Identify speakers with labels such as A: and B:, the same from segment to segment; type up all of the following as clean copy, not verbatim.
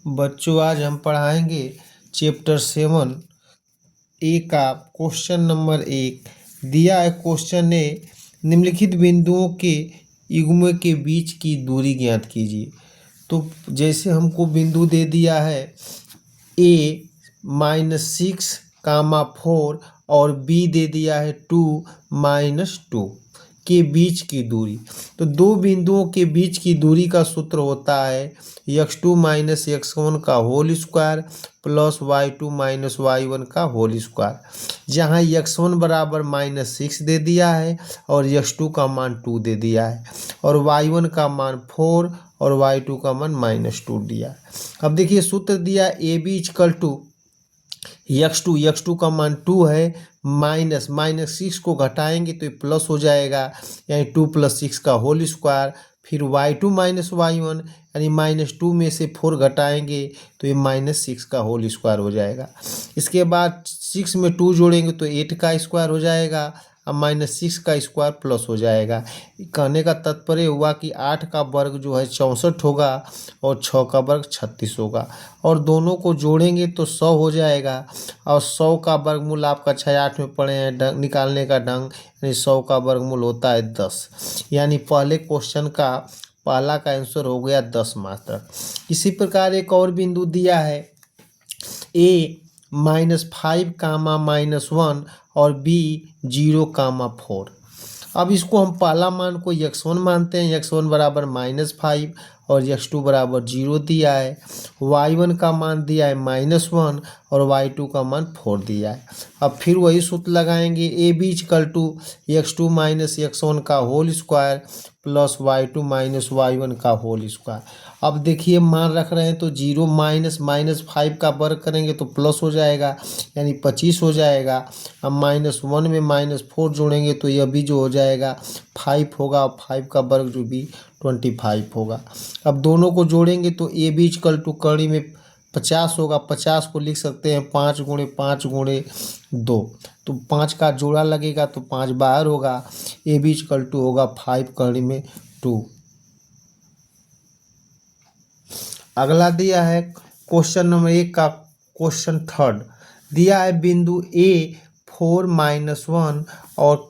A: बच्चों आज हम पढ़ाएंगे चैप्टर 7 ए का क्वेश्चन नंबर 1। दिया है क्वेश्चन ए, निम्नलिखित बिंदुओं के युग्म के बीच की दूरी ज्ञात कीजिए। तो जैसे हमको बिंदु दे दिया है ए -6, 4 और बी दे दिया है 2, -2 के बीच की दूरी। तो दो बिंदुओं के बीच की दूरी का सूत्र होता है x2 - x1 का whole square plus y2 - y1 का होल स्क्वायर। जहाँ x1 बराबर -6 दे दिया है और x2 का मान 2 दे दिया है और y1 का मान 4 और y2 का मान -2 दिया है। अब देखिए सूत्र दिया A B equal to x2 का मान 2 है, -6 को घटाएंगे तो ये प्लस हो जाएगा, यानी 2 + 6 का होल स्क्वायर। फिर y2 - y1 यानी -2 में से 4 घटाएंगे तो ये -6 का होल स्क्वायर हो जाएगा। इसके बाद 6 में 2 जोड़ेंगे तो 8 का स्क्वायर हो जाएगा, अब -6 का स्क्वायर प्लस हो जाएगा। कहने का तात्पर्य हुआ कि 8 का वर्ग जो है 64 होगा और 6 का वर्ग 36 होगा और दोनों को जोड़ेंगे तो 100 हो जाएगा। और 100 का वर्गमूल आपका 6-8 में पढ़े हैं निकालने का ढंग, यानी 100 का वर्गमूल होता है 10। यानी पहले क्वेश्चन का पहला का आंसर हो गया 10 मात्र। इसी प्रकार एक और बिंदु दिया है ए -5, -1 और बी 0, 4। अब इसको हम पहला मान को x1 मानते हैं, x1 बराबर -5 और x2 बराबर 0 दिया है। y1 का मान दिया है -1 और y2 का मान 4 दिया है। अब फिर वही सूत्र लगाएंगे A B equal to x2 - x1 का whole square plus y2 - y1 का होल स्क्वायर। अब देखिए मान रख रहे हैं तो 0 -5 का वर्ग करेंगे तो प्लस हो जाएगा, यानी 25 हो जाएगा। अब -1 में -4 जोड़ेंगे तो यह भी जो हो जाएगा 5 होगा और 5 का वर्ग जो भी 25 होगा। अब दोनों को जोड़ेंगे तो ए बी इक्वल टू कड़ी में 50 होगा, 50 को लिख सकते हैं 5 × 5 × 2, तो 5 का जोड़ा लगेगा तो 5 बाहर होगा। ए बी इक्वल टू होगा 5 कड़ी में 2। अगला दिया है क्वेश्चन नंबर 1 का क्वेश्चन 3। दिया है बिंदु ए 4, -1 और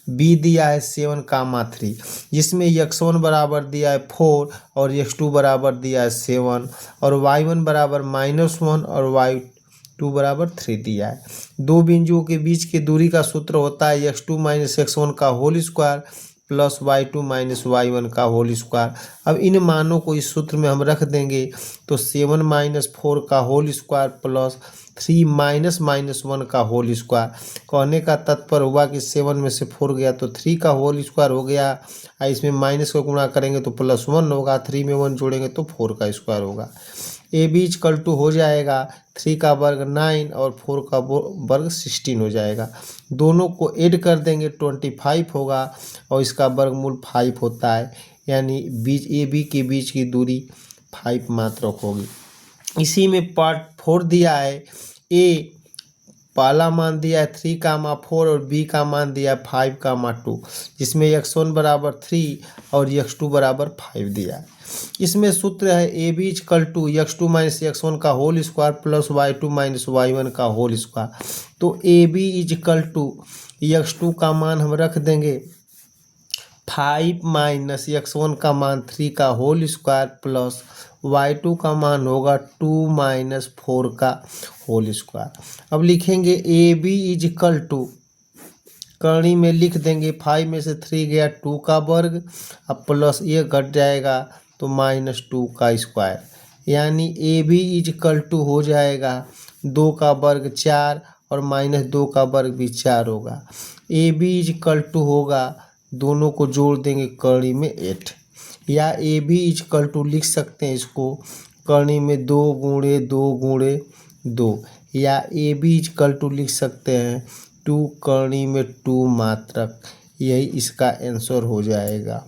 A: बी दिया है 7, 3, जिसमें x1 बराबर दिया है 4 और x2 बराबर दिया है 7 और y1 बराबर -1 और y2 बराबर 3 दिया है। दो बिंदुओं के बीच की दूरी का सूत्र होता है x2 - x1 का whole square plus y2 - y1 का होल स्क्वायर। अब इन मानों को इस सूत्र में हम रख देंगे तो 7 - 4 का होल स्क्वायर प्लस 3 - -1 का होल स्क्वायर। कहने का तात्पर्य हुआ कि 7 में से 4 गया तो 3 का होल स्क्वायर हो गया, इसमें माइनस को गुणा करेंगे तो +1 होगा, 3 में 1 जोड़ेंगे तो 4 का स्क्वायर होगा। ए बी इक्वल टू हो जाएगा 3 का वर्ग 9 और 4 का वर्ग 16 हो जाएगा। दोनों को ऐड कर देंगे 25 होगा और इसका वर्गमूल 5 होता है, यानी बीच ए बी के बीच की दूरी 5 मात्रक होगी। इसी में पार्ट 4 दिया है ए पहला मान दिया है 3, 4 और बी का मान दिया है 5, 2, जिसमें x1 बराबर 3 और x2 बराबर 5 दिया है। इसमें सूत्र है A B equal to x2 - x1 का whole square plus y2 - y1 का होल स्क्वायर। तो A B equal to x2 का मान हम रख देंगे 5 - x1 का मान 3 का होल स्क्वायर प्लस y2 का मान होगा 2 - 4 का होल स्क्वायर। अब लिखेंगे ए बी इक्वल टू करनी में लिख देंगे 5 में से 3 गया 2 का वर्ग, अब प्लस ये घट जाएगा तो -2 का स्क्वायर, यानी ए बी इक्वल टू हो जाएगा 2 का वर्ग 4 और -2 का वर्ग भी 4 होगा। ए बी इक्वल टू होगा, दोनों को जोड़ देंगे करनी में 8, या ए बी इक्वल टू लिख सकते हैं इसको करनी में 2 × 2 × 2, या ए बी इक्वल टू लिख सकते हैं 2 करनी में 2 मात्रक। यही इसका आंसर हो जाएगा।